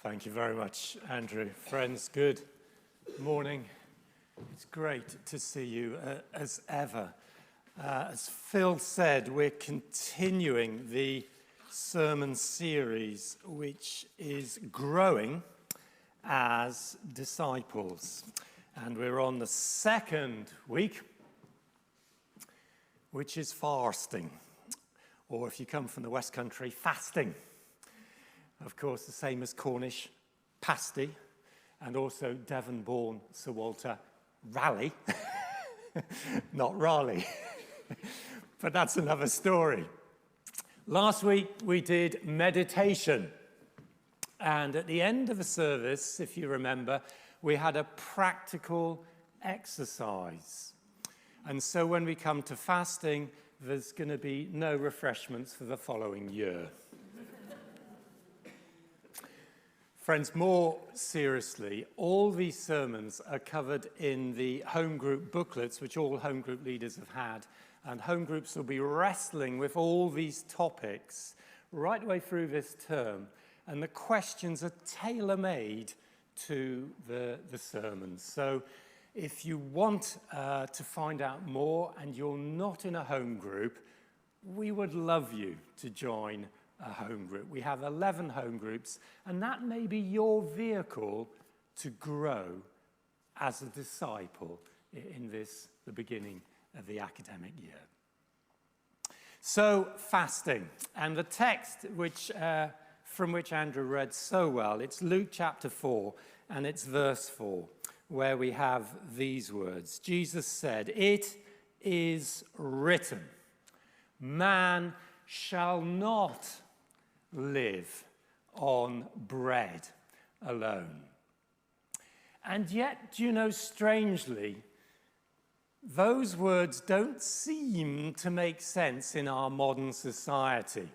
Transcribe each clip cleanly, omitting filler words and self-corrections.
Thank you very much, Andrew. Friends, good morning. It's great to see you as ever. As Phil said, we're continuing the sermon series, which is growing as disciples. And we're on the second week, which is fasting. Or if you come from the West Country, fasting. Of course, the same as Cornish pasty, and also Devon-born Sir Walter Raleigh, not Raleigh, but that's another story. Last week we did meditation, and at the end of the service, if you remember, we had a practical exercise. And so when we come to fasting, there's going to be no refreshments for the following year. Friends, more seriously, all these sermons are covered in the home group booklets, which all home group leaders have had, and home groups will be wrestling with all these topics right the way through this term, and the questions are tailor-made to the sermons. So if you want to find out more and you're not in a home group, we would love you to join a home group. We have 11 home groups, and that may be your vehicle to grow as a disciple in the beginning of the academic year. So, fasting, and the text from which Andrew read so well, it's Luke chapter 4, and it's verse 4, where we have these words. Jesus said, "It is written, man shall not live on bread alone." And yet, do you know, strangely, those words don't seem to make sense in our modern society.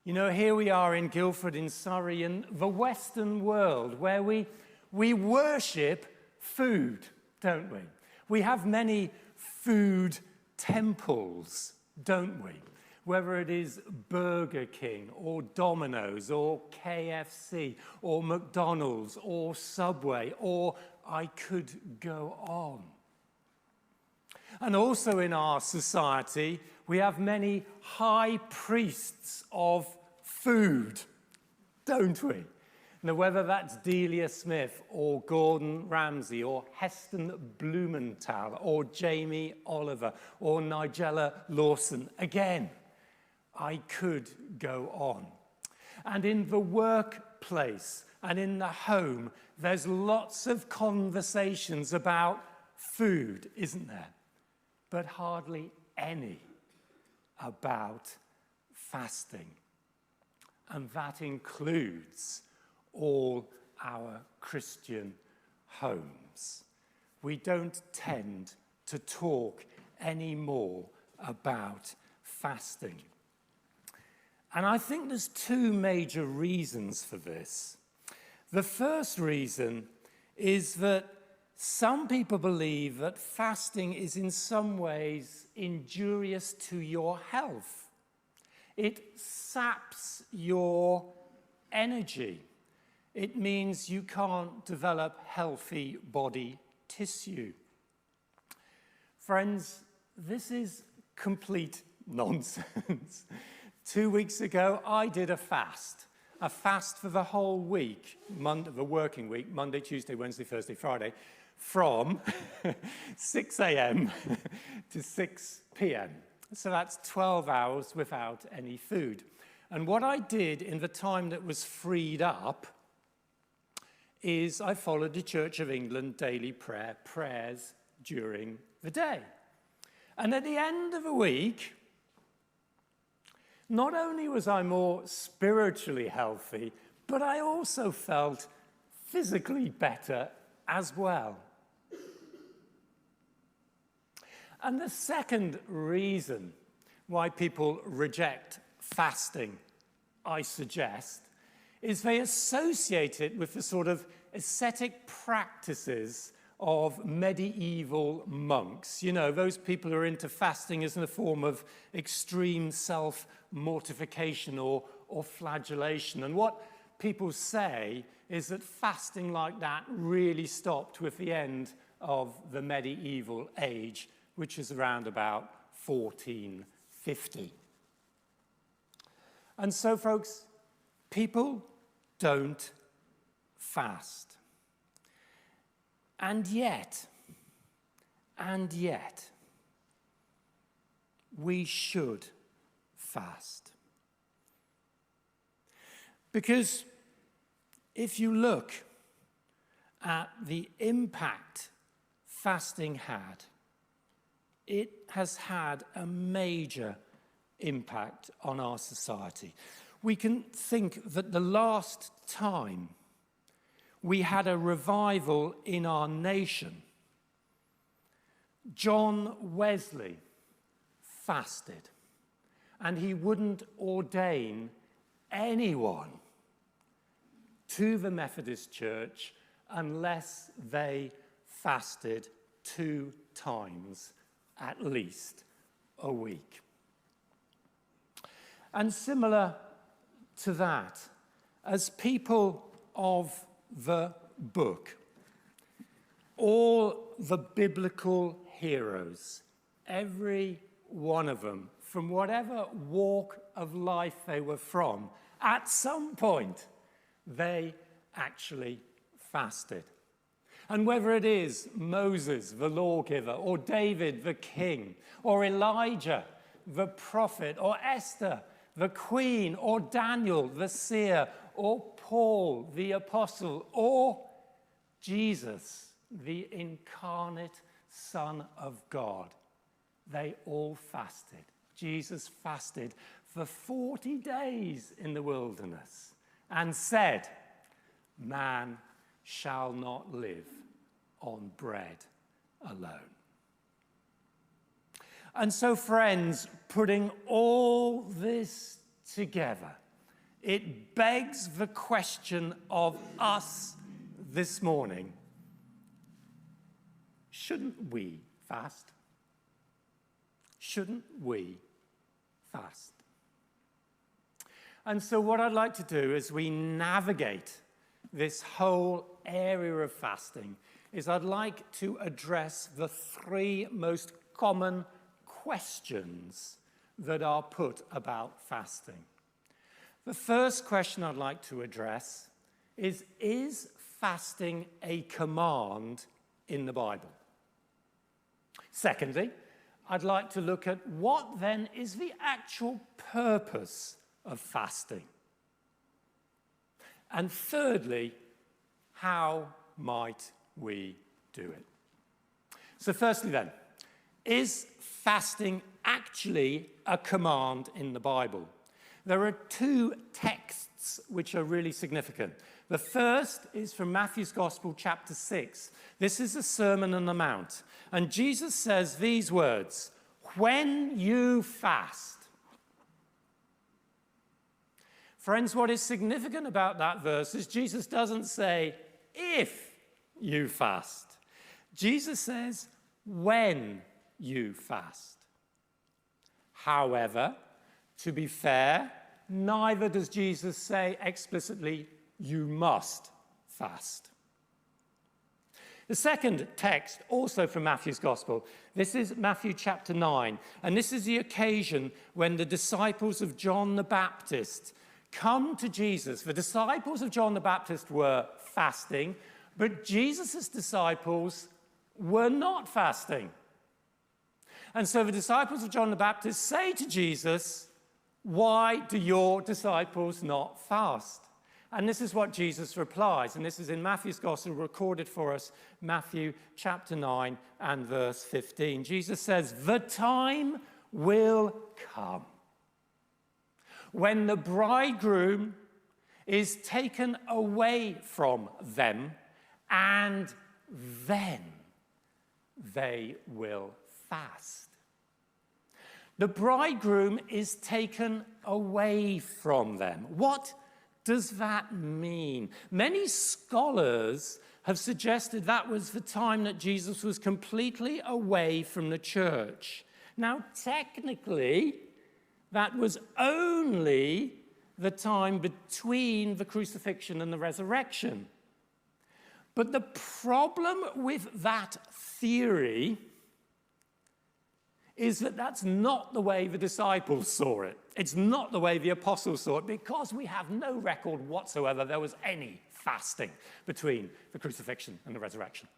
You know, here we are in Guildford in Surrey, in the Western world, where we worship food, don't we? We have many food temples, don't we? Whether it is Burger King or Domino's or KFC or McDonald's or Subway, or I could go on. And also in our society, we have many high priests of food, don't we? Now, whether that's Delia Smith or Gordon Ramsay or Heston Blumenthal or Jamie Oliver or Nigella Lawson, again, I could go on. And in the workplace and in the home, there's lots of conversations about food, isn't there? But hardly any about fasting. And that includes all our Christian homes. We don't tend to talk anymore about fasting. And I think there's two major reasons for this. The first reason is that some people believe that fasting is in some ways injurious to your health. It saps your energy. It means you can't develop healthy body tissue. Friends, this is complete nonsense. 2 weeks ago, I did a fast for the whole week, the working week, Monday, Tuesday, Wednesday, Thursday, Friday, from 6 a.m. to 6 p.m. So that's 12 hours without any food. And what I did in the time that was freed up is I followed the Church of England daily prayers during the day. And at the end of the week, not only was I more spiritually healthy, but I also felt physically better as well. And the second reason why people reject fasting, I suggest, is they associate it with the sort of ascetic practices of medieval monks. You know, those people who are into fasting as a form of extreme self-mortification or flagellation. And what people say is that fasting like that really stopped with the end of the medieval age, which is around about 1450. And so, folks, people don't fast. And yet, we should fast. Because if you look at the impact fasting had, it has had a major impact on our society. We can think that the last time we had a revival in our nation, John Wesley fasted, and he wouldn't ordain anyone to the Methodist Church unless they fasted 2 times at least a week. And similar to that, as people of the book, all the biblical heroes, every one of them, from whatever walk of life they were from, at some point, they actually fasted. And whether it is Moses, the lawgiver, or David, the king, or Elijah, the prophet, or Esther, the queen, or Daniel, the seer, or Paul, the apostle, or Jesus, the incarnate Son of God, they all fasted. Jesus fasted for 40 days in the wilderness and said, "Man shall not live on bread alone." And so, friends, putting all this together, it begs the question of us this morning: shouldn't we fast? Shouldn't we fast? And so what I'd like to do as we navigate this whole area of fasting is I'd like to address the 3 most common questions that are put about fasting. The first question I'd like to address is fasting a command in the Bible? Secondly, I'd like to look at what then is the actual purpose of fasting. And thirdly, how might we do it? So firstly then, is fasting actually a command in the Bible? There are 2 texts which are really significant. The first is from Matthew's Gospel, chapter 6. This is the Sermon on the Mount. And Jesus says these words, "When you fast." Friends, what is significant about that verse is Jesus doesn't say, "if you fast." Jesus says, "when you fast." However, to be fair, neither does Jesus say explicitly, "you must fast." The second text, also from Matthew's Gospel, this is Matthew chapter 9, and this is the occasion when the disciples of John the Baptist come to Jesus. The disciples of John the Baptist were fasting, but Jesus' disciples were not fasting. And so the disciples of John the Baptist say to Jesus, "Why do your disciples not fast?" And this is what Jesus replies, and this is in Matthew's Gospel, recorded for us, Matthew chapter 9 and verse 15. Jesus says, "The time will come when the bridegroom is taken away from them, and then they will fast." The bridegroom is taken away from them. What does that mean? Many scholars have suggested that was the time that Jesus was completely away from the church. Now, technically, that was only the time between the crucifixion and the resurrection. But the problem with that theory is that that's not the way the disciples saw it. It's not the way the apostles saw it, because we have no record whatsoever there was any fasting between the crucifixion and the resurrection.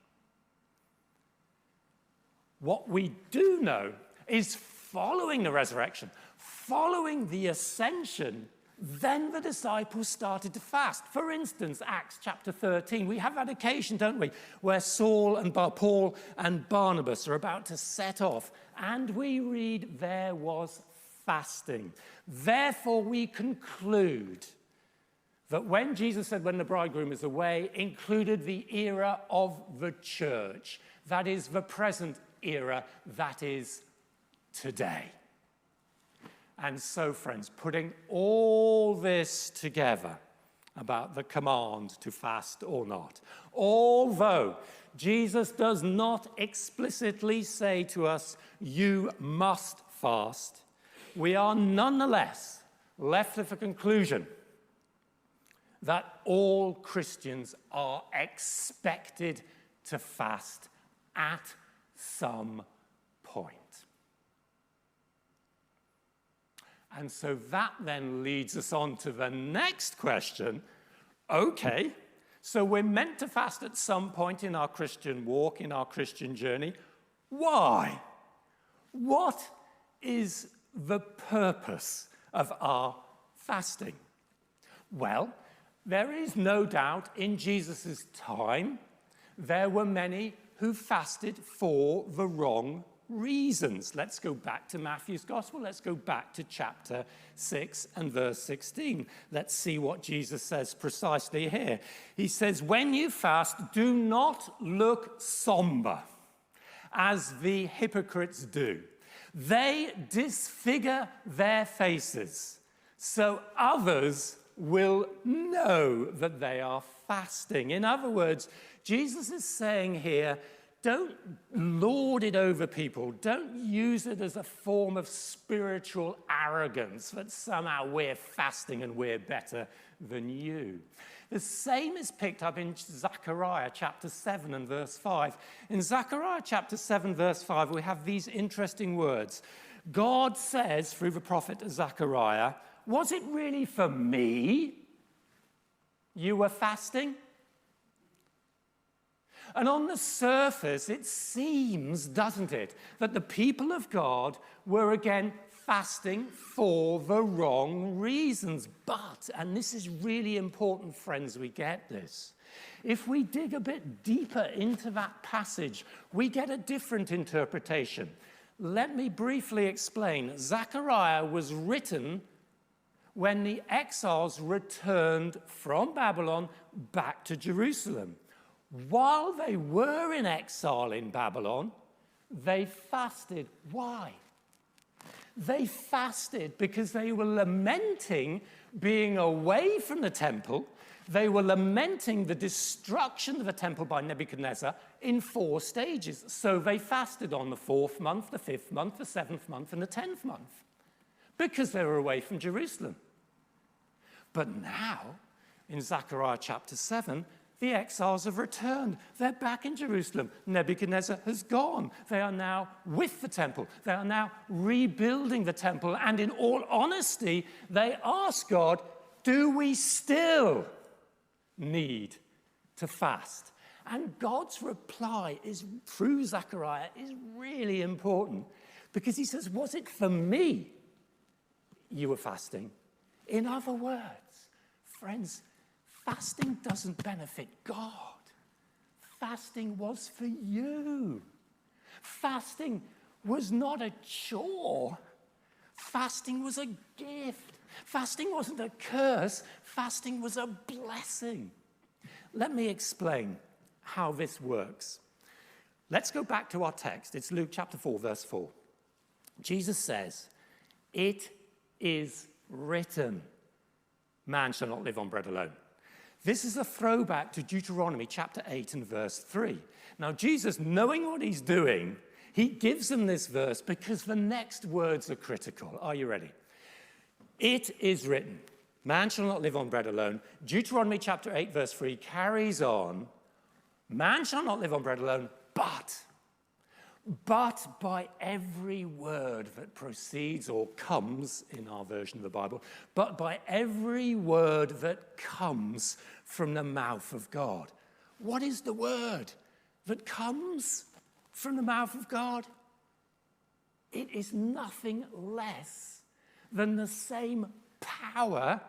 What we do know is following the resurrection, following the ascension, then the disciples started to fast. For instance, Acts chapter 13, we have that occasion, don't we, where Paul and Barnabas are about to set off, and we read there was fasting. Therefore, we conclude that when Jesus said when the bridegroom is away, included the era of the church, that is the present era, that is today. And so, friends, putting all this together about the command to fast or not, although Jesus does not explicitly say to us, you must fast, we are nonetheless left with the conclusion that all Christians are expected to fast at some point. And so that then leads us on to the next question. Okay, so we're meant to fast at some point in our Christian walk, in our Christian journey. Why? What is the purpose of our fasting? Well, there is no doubt in Jesus' time there were many who fasted for the wrong reasons. Let's go back to Matthew's Gospel. Let's go back to chapter 6 and verse 16. Let's see what Jesus says precisely here. He says, when you fast, do not look somber, as the hypocrites do. They disfigure their faces, so others will know that they are fasting. In other words, Jesus is saying here, don't lord it over people. Don't use it as a form of spiritual arrogance that somehow we're fasting and we're better than you. The same is picked up in Zechariah chapter 7 and verse 5. In Zechariah chapter 7 verse 5, we have these interesting words. God says through the prophet Zechariah, was it really for me you were fasting? And on the surface, it seems, doesn't it, that the people of God were again fasting for the wrong reasons. But, and this is really important, friends, we get this. If we dig a bit deeper into that passage, we get a different interpretation. Let me briefly explain. Zechariah was written when the exiles returned from Babylon back to Jerusalem. While they were in exile in Babylon, they fasted. Why? They fasted because they were lamenting being away from the temple. They were lamenting the destruction of the temple by Nebuchadnezzar in 4 stages. So they fasted on the 4th month, the 5th month, the 7th month, and the 10th month because they were away from Jerusalem. But now, in Zechariah chapter 7, the exiles have returned. They're back in Jerusalem. Nebuchadnezzar has gone. They are now with the temple. They are now rebuilding the temple. And in all honesty, they ask God, do we still need to fast? And God's reply is, through Zechariah, is really important. Because he says, was it for me you were fasting? In other words, friends, fasting doesn't benefit God. Fasting was for you. Fasting was not a chore. Fasting was a gift. Fasting wasn't a curse. Fasting was a blessing. Let me explain how this works. Let's go back to our text. It's Luke chapter 4, verse 4. Jesus says, it is written, man shall not live on bread alone. This is a throwback to Deuteronomy chapter 8 and verse 3. Now, Jesus, knowing what he's doing, he gives them this verse because the next words are critical. Are you ready? It is written, Man shall not live on bread alone. Deuteronomy chapter 8, verse 3 carries on. Man shall not live on bread alone, but by every word that proceeds or comes, in our version of the Bible, but by every word that comes from the mouth of God. What is the word that comes from the mouth of God? It is nothing less than the same power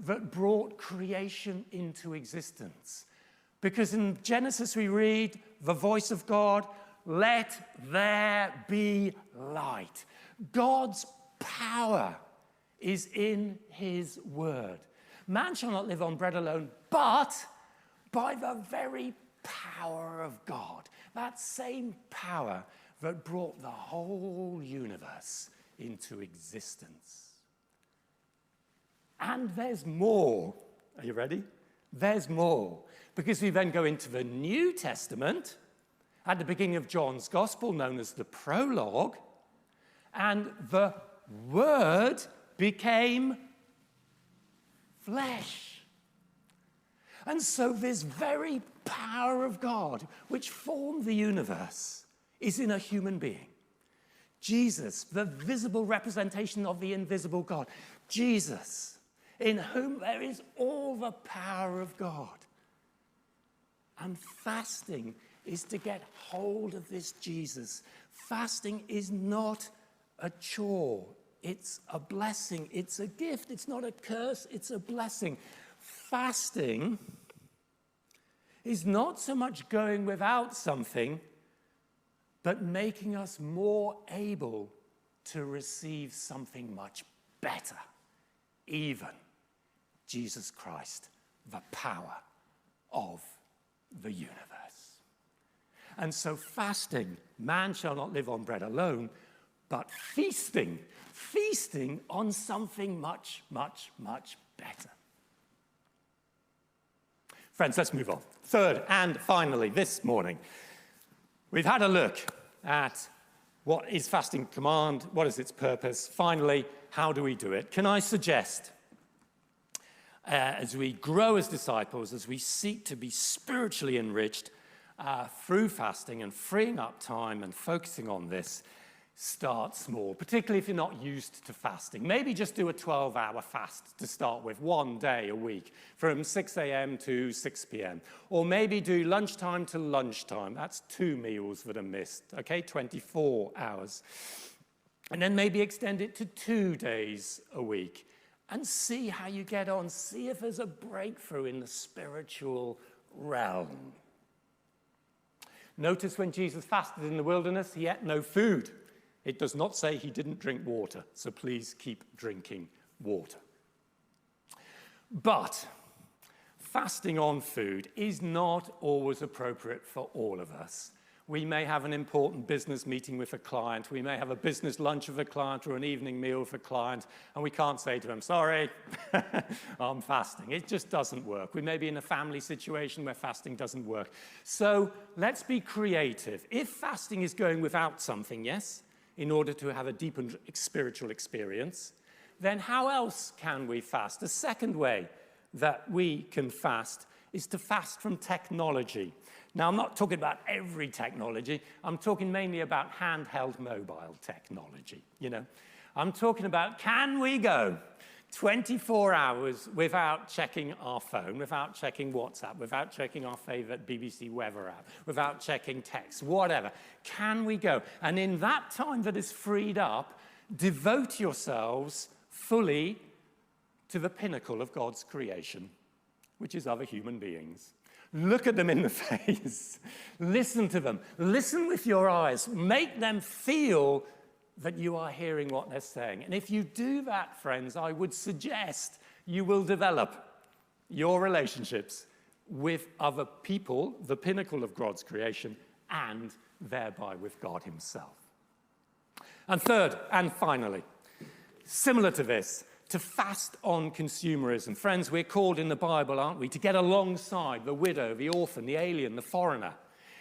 that brought creation into existence. Because in Genesis we read the voice of God, let there be light. God's power is in his word. Man shall not live on bread alone, but by the very power of God. That same power that brought the whole universe into existence. And there's more. Are you ready? There's more. Because we then go into the New Testament, at the beginning of John's Gospel, known as the prologue, and the Word became flesh. And so this very power of God, which formed the universe, is in a human being. Jesus, the visible representation of the invisible God. Jesus, in whom there is all the power of God. And fasting is to get hold of this Jesus. Fasting is not a chore. It's a blessing. It's a gift. It's not a curse. It's a blessing. Fasting is not so much going without something, but making us more able to receive something much better, even Jesus Christ, the power of the universe. And so fasting, man shall not live on bread alone, but feasting on something much, much, much better. Friends, let's move on. Third and finally, this morning, we've had a look at what is fasting command, what is its purpose, finally, how do we do it? Can I suggest, as we grow as disciples, as we seek to be spiritually enriched through fasting and freeing up time and focusing on this, start small, particularly if you're not used to fasting. Maybe just do a 12-hour fast to start with, one day a week, from 6 a.m. to 6 p.m. Or maybe do lunchtime to lunchtime. That's 2 meals that are missed, okay? 24 hours. And then maybe extend it to 2 days a week. And see how you get on. See if there's a breakthrough in the spiritual realm. Notice when Jesus fasted in the wilderness, he ate no food. It does not say he didn't drink water, so please keep drinking water. But fasting on food is not always appropriate for all of us. We may have an important business meeting with a client. We may have a business lunch with a client or an evening meal with a client, and we can't say to them, sorry, I'm fasting. It just doesn't work. We may be in a family situation where fasting doesn't work. So let's be creative. If fasting is going without something, yes, in order to have a deep and spiritual experience, then how else can we fast? The second way that we can fast is to fast from technology. Now, I'm not talking about every technology. I'm talking mainly about handheld mobile technology, I'm talking about, can we go 24 hours without checking our phone, without checking WhatsApp, without checking our favorite BBC weather app, without checking text, whatever? Can we go? And in that time that is freed up, devote yourselves fully to the pinnacle of God's creation, which is other human beings. Look at them in the face. Listen to them. Listen with your eyes. Make them feel that you are hearing what they're saying. And if you do that, friends, I would suggest you will develop your relationships with other people, the pinnacle of God's creation, and thereby with God himself. And third and finally, similar to this, to fast on consumerism. Friends, we're called in the Bible, aren't we, to get alongside the widow, the orphan, the alien, the foreigner.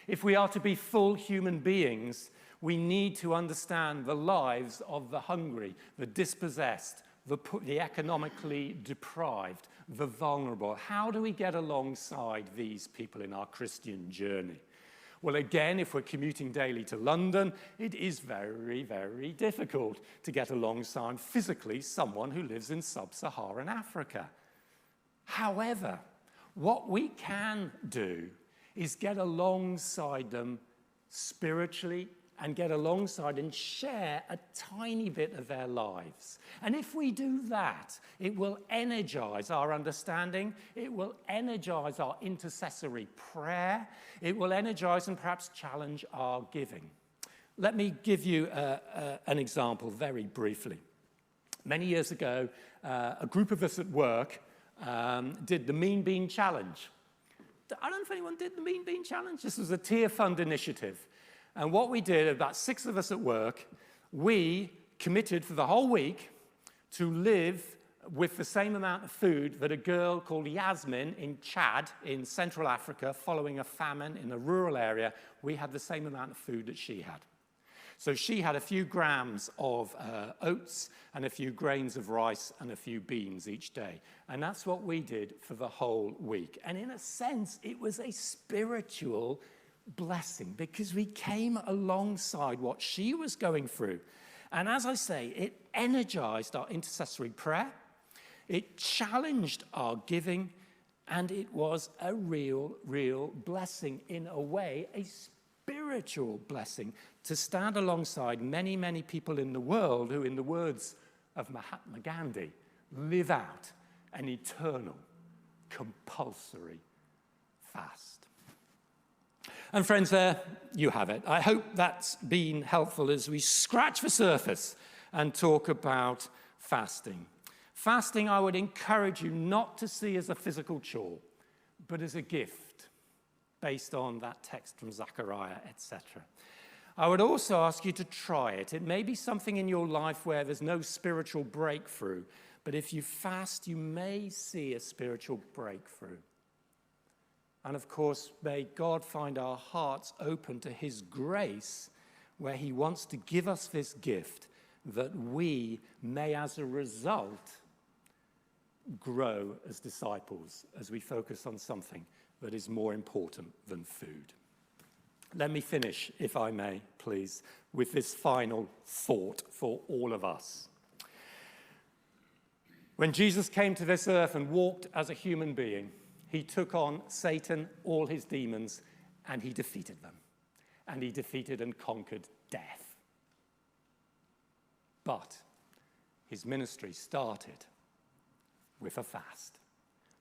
If we are to be full human beings, we need to understand the lives of the hungry, the dispossessed, the economically deprived, the vulnerable. How do we get alongside these people in our Christian journey? Well, again, if we're commuting daily to London, it is very, very difficult to get alongside physically someone who lives in sub-Saharan Africa. However, what we can do is get alongside them spiritually and get alongside and share a tiny bit of their lives. And if we do that, it will energize our understanding, it will energize our intercessory prayer, it will energize and perhaps challenge our giving. Let me give you an example very briefly. Many years ago, a group of us at work did the Mean Bean Challenge. I don't know if anyone did the Mean Bean Challenge. This was a tier fund initiative. And what we did, about 6 of us at work, we committed for the whole week to live with the same amount of food that a girl called Yasmin in Chad, in Central Africa, following a famine in a rural area, we had the same amount of food that she had. So she had a few grams of oats and a few grains of rice and a few beans each day. And that's what we did for the whole week. And in a sense, it was a spiritual blessing because we came alongside what she was going through. And as I say, it energized our intercessory prayer, it challenged our giving, and it was a real blessing in a way, a spiritual blessing to stand alongside many, many people in the world who, in the words of Mahatma Gandhi, live out an eternal, compulsory fast. And friends, there you have it. I hope that's been helpful as we scratch the surface and talk about fasting. Fasting, I would encourage you not to see as a physical chore, but as a gift based on that text from Zechariah, etc. I would also ask you to try it. It may be something in your life where there's no spiritual breakthrough, but if you fast, you may see a spiritual breakthrough. And of course, may God find our hearts open to his grace, where he wants to give us this gift that we may, as a result, grow as disciples as we focus on something that is more important than food. Let me finish, if I may, please, with this final thought for all of us. When Jesus came to this earth and walked as a human being, he took on Satan, all his demons, and he defeated them. And he defeated and conquered death. But his ministry started with a fast.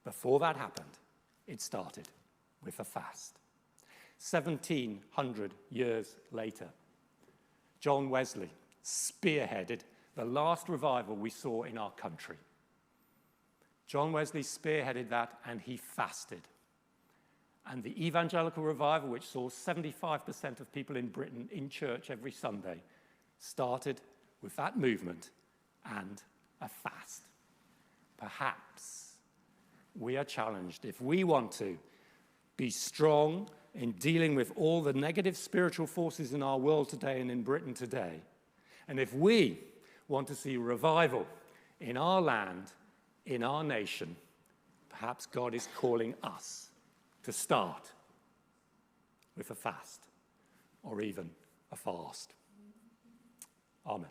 Before that happened, it started with a fast. 1700 years later, John Wesley spearheaded the last revival we saw in our country. John Wesley spearheaded that, and he fasted. And the evangelical revival, which saw 75% of people in Britain in church every Sunday, started with that movement and a fast. Perhaps we are challenged, if we want to be strong in dealing with all the negative spiritual forces in our world today and in Britain today, and if we want to see revival in our land, in our nation, perhaps God is calling us to start with a fast or even a fast. Amen.